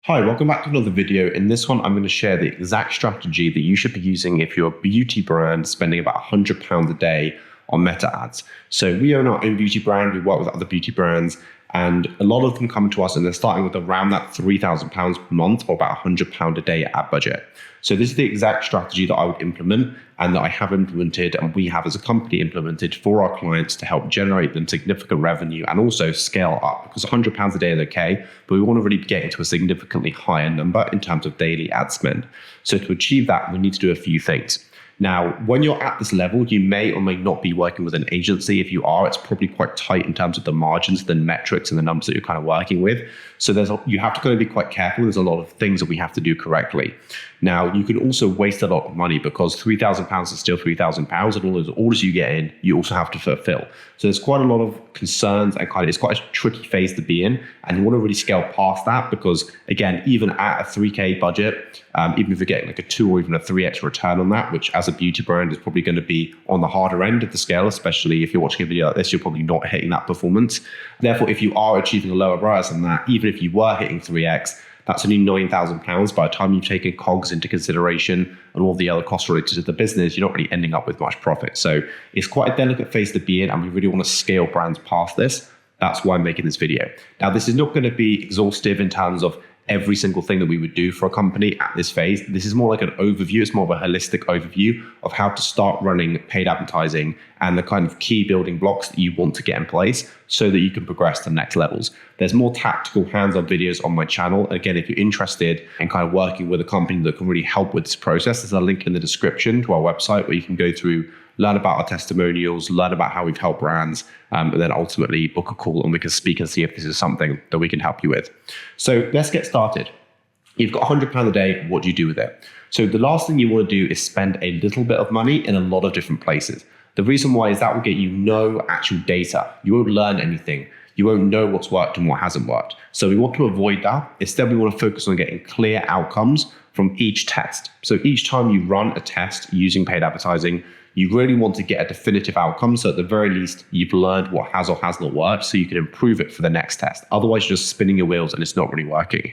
Hi, welcome back to another video. In this one, I'm going to share the exact strategy that you should be using if you're a beauty brand spending about £100 a day on meta ads. So we own our own beauty brand. We work with other beauty brands, and a lot of them come to us and they're starting with around that £3,000 per month or about £100 a day ad budget. So this is the exact strategy that I would implement and that I have implemented and we have as a company implemented for our clients to help generate them significant revenue and also scale up, because £100 a day is okay, but we want to really get into a significantly higher number in terms of daily ad spend. So to achieve that, we need to do a few things. Now, when you're at this level, you may or may not be working with an agency. If you are, it's probably quite tight in terms of the margins, the metrics, and the numbers that you're kind of working with. So you have to kind of be quite careful. There's a lot of things that we have to do correctly. Now, you can also waste a lot of money because £3,000 is still £3,000, and all those orders you get in, you also have to fulfill. So there's quite a lot of concerns and it's quite a tricky phase to be in. And you want to really scale past that because, again, even at a 3K budget, even if you're getting like a 2 or even a 3x return on that, which as a beauty brand is probably going to be on the harder end of the scale, especially if you're watching a video like this, you're probably not hitting that performance. Therefore, if you are achieving a lower price than that, even if you were hitting 3x, that's only £9,000. By the time you've taken COGS into consideration and all the other costs related to the business, you're not really ending up with much profit. So it's quite a delicate phase to be in, and we really want to scale brands past this. That's why I'm making this video. Now, this is not going to be exhaustive in terms of every single thing that we would do for a company at this phase. This is more like an overview. It's more of a holistic overview of how to start running paid advertising and the kind of key building blocks that you want to get in place so that you can progress to the next levels. There's more tactical hands-on videos on my channel. Again, if you're interested in kind of working with a company that can really help with this process, there's a link in the description to our website where you can go through, learn about our testimonials, learn about how we've helped brands, and then ultimately book a call and we can speak and see if this is something that we can help you with. So let's get started. You've got £100 a day. What do you do with it? So the last thing you want to do is spend a little bit of money in a lot of different places. The reason why is that will get you no actual data. You won't learn anything. You won't know what's worked and what hasn't worked. So we want to avoid that. Instead, we want to focus on getting clear outcomes from each test. So each time you run a test using paid advertising, you really want to get a definitive outcome. So at the very least, you've learned what has or has not worked so you can improve it for the next test. Otherwise, you're just spinning your wheels and it's not really working.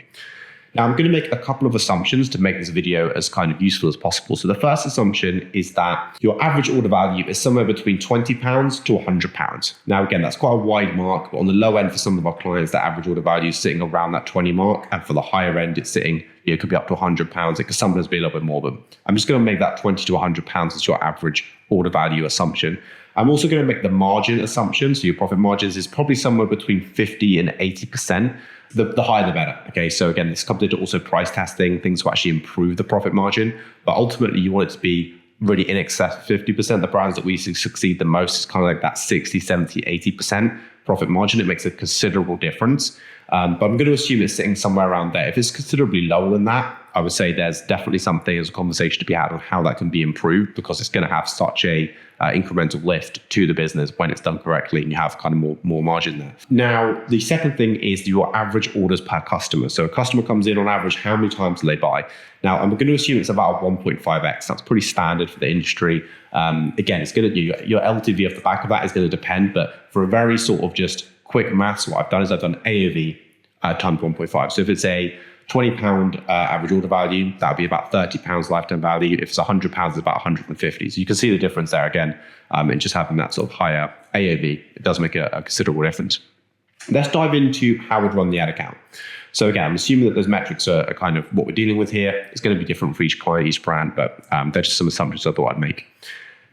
Now, I'm going to make a couple of assumptions to make this video as kind of useful as possible. So the first assumption is that your average order value is somewhere between £20 to £100. Now, again, that's quite a wide mark, but on the low end for some of our clients, the average order value is sitting around that 20 mark. And for the higher end, it's sitting, it could be up to £100. It could sometimes be a little bit more, but I'm just going to make that 20 to £100 as your average order value assumption. I'm also going to make the margin assumption. So your profit margins is probably somewhere between 50 and 80%. The higher the better. Okay, so again, this comes into also price testing, things to actually improve the profit margin. But ultimately, you want it to be really in excess of 50%. The brands that we succeed the most is kind of like that 60, 70, 80% profit margin. It makes a considerable difference. But I'm going to assume it's sitting somewhere around there. If it's considerably lower than that, I would say there's definitely something as a conversation to be had on how that can be improved, because it's going to have such a incremental lift to the business when it's done correctly and you have kind of more margin there. Now, the second thing is your average orders per customer. So a customer comes in on average, how many times do they buy? Now, I'm going to assume it's about 1.5x. That's pretty standard for the industry. Again, it's going to your LTV off the back of that is going to depend, but for a very sort of just quick maths, what I've done is I've done AOV times 1.5. So if it's a £20 average order value, that would be about £30 lifetime value. If it's £100, it's about 150. So you can see the difference there again, in just having that sort of higher AOV. It does make a considerable difference. Let's dive into how we'd run the ad account. So again, I'm assuming that those metrics are kind of what we're dealing with here. It's going to be different for each client, each brand, but they're just some assumptions I thought I'd make.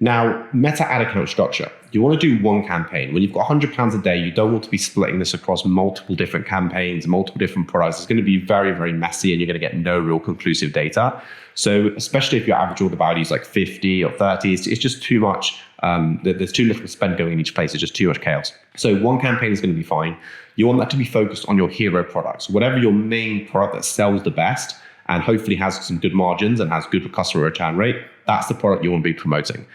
Now, meta ad account structure. You want to do one campaign. When you've got £100 a day, you don't want to be splitting this across multiple different campaigns, multiple different products. It's going to be very, very messy and you're going to get no real conclusive data. So especially if your average order value is like 50 or 30, it's just too much. There's too little spend going in each place. It's just too much chaos. So one campaign is going to be fine. You want that to be focused on your hero products. Whatever your main product that sells the best and hopefully has some good margins and has good customer return rate, that's the product you want to be promoting.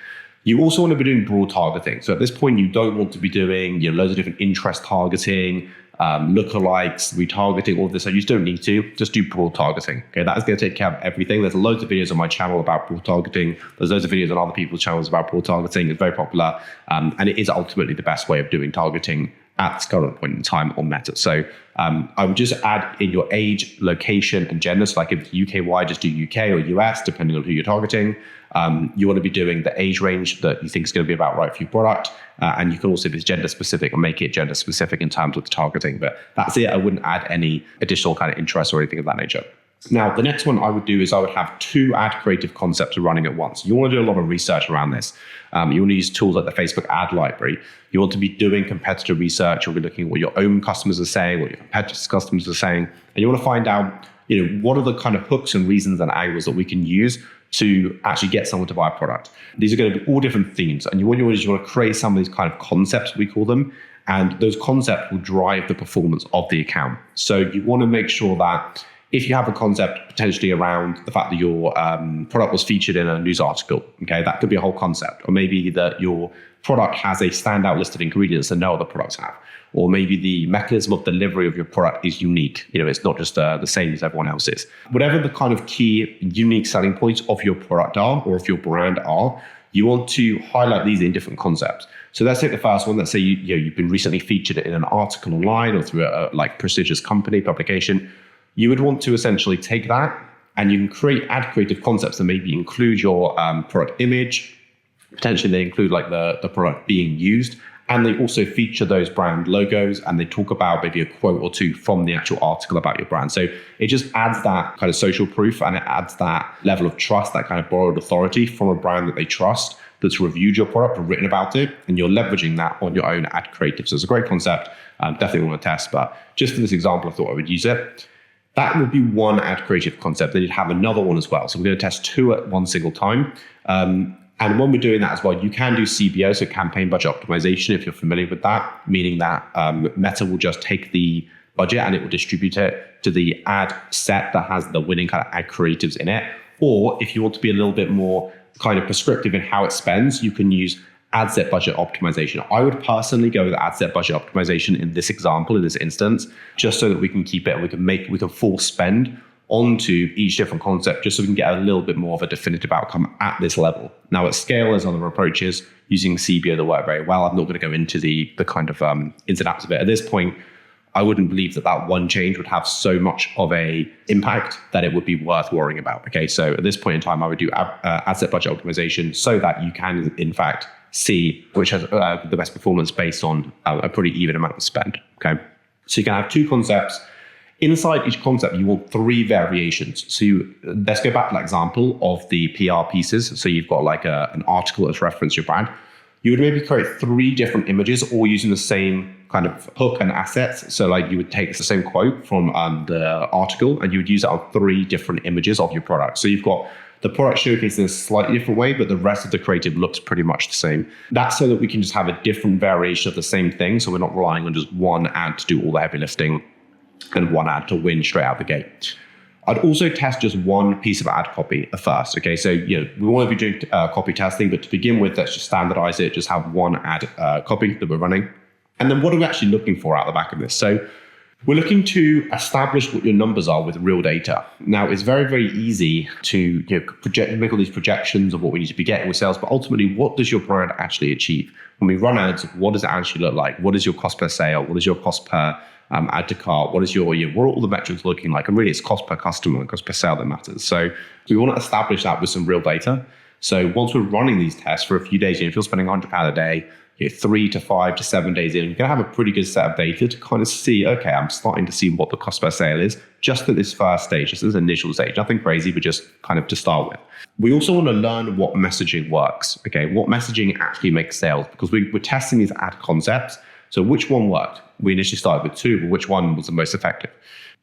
You also want to be doing broad targeting. So at this point, you don't want to be doing loads of different interest targeting, lookalikes, retargeting, all of this. So you just don't need to. Just do broad targeting. Okay, that is going to take care of everything. There's loads of videos on my channel about broad targeting. There's loads of videos on other people's channels about broad targeting. It's very popular, and it is ultimately the best way of doing targeting at this current point in time on Meta. So I would just add in your age, location, and gender. So like if it's UK-wide, just do UK or US, depending on who you're targeting. You want to be doing the age range that you think is going to be about right for your product. And you can also, if it's gender specific, or make it gender specific in terms of the targeting. But that's it. I wouldn't add any additional kind of interest or anything of that nature. Now, the next one I would do is I would have 2 ad creative concepts running at once. You want to do a lot of research around this. You want to use tools like the Facebook ad library. You want to be doing competitor research. You'll be looking at what your own customers are saying, what your competitors' customers are saying. And you want to find out, what are the kind of hooks and reasons and angles that we can use to actually get someone to buy a product. These are going to be all different themes. And what you want to create some of these kind of concepts, we call them. And those concepts will drive the performance of the account. So you want to make sure that if you have a concept potentially around the fact that your product was featured in a news article, okay, that could be a whole concept. Or maybe that your product has a standout list of ingredients that no other products have. Or maybe the mechanism of delivery of your product is unique. It's not just the same as everyone else's. Whatever the kind of key unique selling points of your product are, or of your brand are, you want to highlight these in different concepts. So let's take the first one. Let's say you've been recently featured in an article online or through a prestigious company publication. You would want to essentially take that and you can create ad creative concepts that maybe include your product image. Potentially they include like the product being used, and they also feature those brand logos, and they talk about maybe a quote or two from the actual article about your brand. So it just adds that kind of social proof, and it adds that level of trust, that kind of borrowed authority from a brand that they trust, that's reviewed your product or written about it, and you're leveraging that on your own ad creative. So it's a great concept. Definitely want to test, but just for this example, I thought I would use it. That would be one ad creative concept. Then you'd have another one as well. So we're going to test 2 at one single time. And when we're doing that as well, you can do CBO, so campaign budget optimization, if you're familiar with that, meaning that Meta will just take the budget and it will distribute it to the ad set that has the winning kind of ad creatives in it. Or if you want to be a little bit more kind of prescriptive in how it spends, you can use ad set budget optimization. I would personally go with ad set budget optimization in this example, in this instance, just so that we can keep it and we can full spend onto each different concept, just so we can get a little bit more of a definitive outcome at this level. Now at scale, there's other approaches using CBO that work very well. I'm not going to go into the kind of ins and outs of it. At this point, I wouldn't believe that one change would have so much of a impact that it would be worth worrying about. Okay, so at this point in time, I would do ad set budget optimization so that you can, in fact, see which has the best performance based on a pretty even amount of spend. Okay, so you can have 2 concepts. Inside each concept, you want 3 variations. So let's go back to that example of the PR pieces. So you've got like an article that's referenced your brand. You would maybe create 3 different images, all using the same kind of hook and assets. So like you would take the same quote from the article and you would use that on 3 different images of your product. So you've got the product showcased in a slightly different way, but the rest of the creative looks pretty much the same. That's so that we can just have a different variation of the same thing. So we're not relying on just one ad to do all the heavy lifting and one ad to win straight out the gate. I'd also test just one piece of ad copy at first. Okay, so we want to be doing copy testing, but to begin with, let's just standardize it, just have one ad copy that we're running. And then what are we actually looking for out the back of this? So we're looking to establish what your numbers are with real data. Now, it's very, very easy to make all these projections of what we need to be getting with sales, but ultimately, what does your brand actually achieve? When we run ads, what does it actually look like? What is your cost per sale? What is your cost per add to cart? What are all the metrics looking like? And really, it's cost per customer and cost per sale that matters. So we want to establish that with some real data. So once we're running these tests for a few days, if you're spending £100 a day, 3 to 5 to 7 days in, you're going to have a pretty good set of data to kind of see, okay, I'm starting to see what the cost per sale is just at this first stage, just this initial stage. Nothing crazy, but just kind of to start with. We also want to learn what messaging works. Okay, what messaging actually makes sales, because we're testing these ad concepts. So which one worked? We initially started with 2, but which one was the most effective?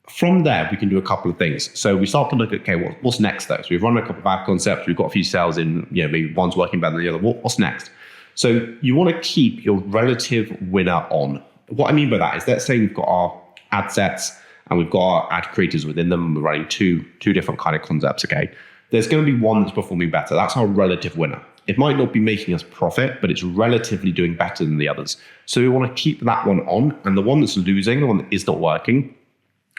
From there, we can do a couple of things. So we start to look at, okay, what's next though? So we've run a couple of ad concepts, we've got a few sales in, maybe one's working better than the other. What's next? So you want to keep your relative winner on. What I mean by that is, let's say we've got our ad sets and we've got our ad creators within them, and we're running two different kind of concepts, okay? There's going to be one that's performing better. That's our relative winner. It might not be making us profit, but it's relatively doing better than the others. So we want to keep that one on, and the one that's losing, the one that is not working,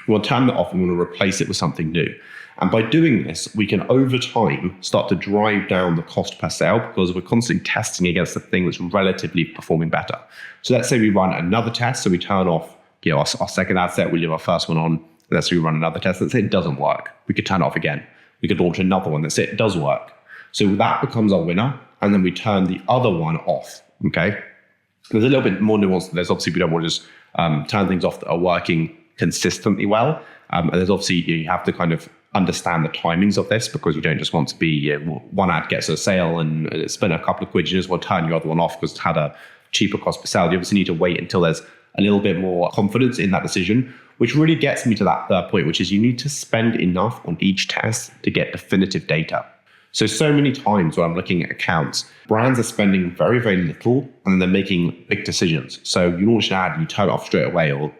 We want to turn that off and we want to replace it with something new. And by doing this, we can over time start to drive down the cost per sale because we're constantly testing against the thing that's relatively performing better. So let's say we run another test. So we turn off our second ad set, we leave our first one on. Let's say we run another test. Let's say it doesn't work. We could turn it off again. We could launch another one. Let's say it does work. So that becomes our winner. And then we turn the other one off. Okay. There's a little bit more nuance. There's obviously, we don't want to just turn things off that are working consistently well. And there's obviously, you have to kind of understand the timings of this because you don't just want to be one ad gets a sale and spend a couple of quid. You just want to turn your other one off because it's had a cheaper cost per sale. You obviously need to wait until there's a little bit more confidence in that decision, which really gets me to that third point, which is you need to spend enough on each test to get definitive data. So many times when I'm looking at accounts, brands are spending very, very little and then they're making big decisions. So you launch an ad and you turn it off straight away, or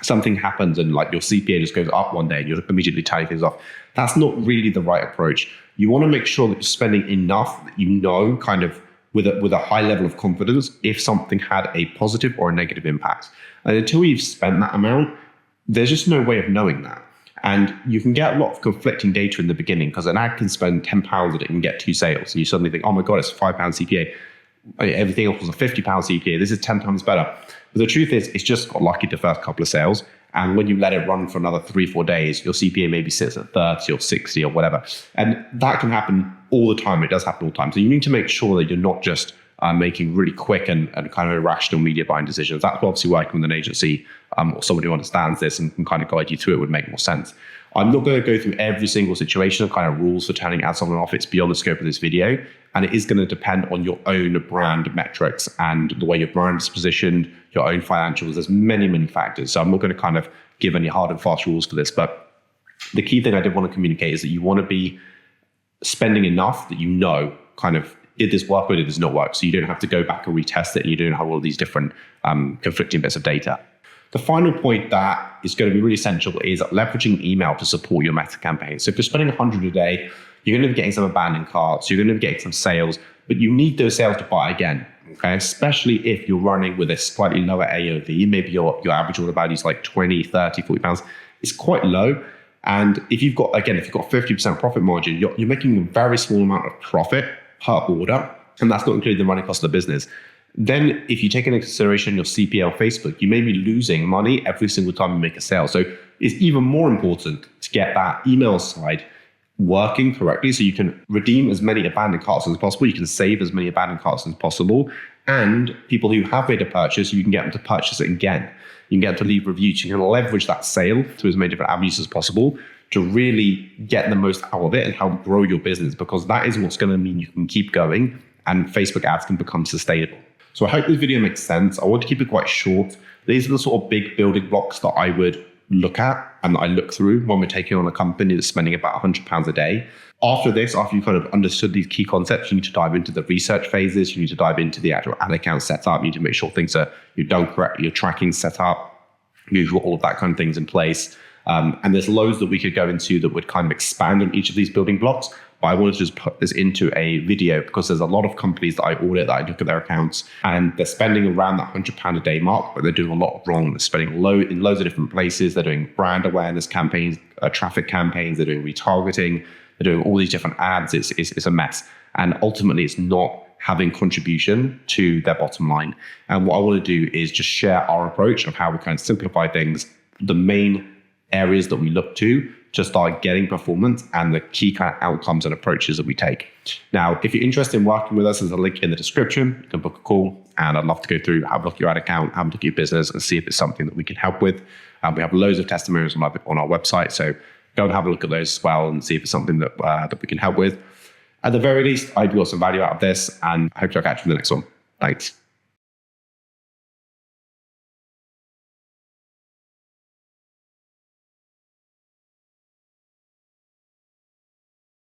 something happens and like your CPA just goes up one day and you're immediately turning things off. That's not really the right approach. You want to make sure that you're spending enough that you know kind of with a high level of confidence if something had a positive or a negative impact. And until you've spent that amount, there's just no way of knowing that. And you can get a lot of conflicting data in the beginning because an ad can spend £10 and it can get 2 sales. So you suddenly think, oh my God, it's a £5 CPA. Everything else was a £50 CPA. This is 10 times better. But the truth is, it's just got lucky the first couple of sales. And when you let it run for another 3-4 days, your CPA maybe sits at 30 or 60 or whatever. And that can happen all the time. It does happen all the time. So you need to make sure that you're not just making really quick and kind of irrational media buying decisions. That's obviously working with an agency or somebody who understands this and can kind of guide you through it would make more sense. I'm not going to go through every single situation and kind of rules for turning ads on and off. It's beyond the scope of this video. And it is going to depend on your own brand metrics and the way your brand is positioned, your own financials. There's many, many factors. So I'm not going to kind of give any hard and fast rules for this. But the key thing I did want to communicate is that you want to be spending enough that you know kind of, did this work or did this not work? So you don't have to go back and retest it and you don't have all of these different conflicting bits of data. The final point that is going to be really essential is leveraging email to support your meta campaign. So if you're spending 100 a day, you're going to be getting some abandoned carts, you're going to be getting some sales, but you need those sales to buy again. Okay, especially if you're running with a slightly lower AOV, maybe your average order value is like 20, 30, 40 pounds. It's quite low. And if you've got 50% profit margin, you're making a very small amount of profit per order, and that's not including the running cost of the business. Then if you take into consideration your CPA on Facebook, you may be losing money every single time you make a sale. So it's even more important to get that email side working correctly so you can redeem as many abandoned carts as possible. You can save as many abandoned carts as possible. And people who have made a purchase, you can get them to purchase it again. You can get them to leave reviews. You can leverage that sale through as many different avenues as possible to really get the most out of it and help grow your business, because that is what's going to mean you can keep going and Facebook ads can become sustainable. So I hope this video makes sense. I want to keep it quite short. These are the sort of big building blocks that I would look at and that I look through when we're taking on a company that's spending about £100 a day. After this, after you've kind of understood these key concepts, you need to dive into the research phases. You need to dive into the actual ad account setup. You need to make sure things are you're done correctly, your tracking set up, you've got all of that kind of things in place. And there's loads that we could go into that would kind of expand on each of these building blocks. But I wanted to just put this into a video because there's a lot of companies that I audit, that I look at their accounts, and they're spending around that £100 a day mark, but they're doing a lot wrong. They're spending in loads of different places. They're doing brand awareness campaigns, traffic campaigns. They're doing retargeting. They're doing all these different ads. It's a mess. And ultimately, it's not having contribution to their bottom line. And what I want to do is just share our approach of how we kind of simplify things, the main areas that we look to start getting performance and the key kind of outcomes and approaches that we take. Now, if you're interested in working with us, there's a link in the description. You can book a call and I'd love to go through, have a look at your ad account, have a look at your business and see if it's something that we can help with. We have loads of testimonials on our website. So go and have a look at those as well and see if it's something that we can help with. At the very least, I got some value out of this and I hope to catch you in the next one. Thanks.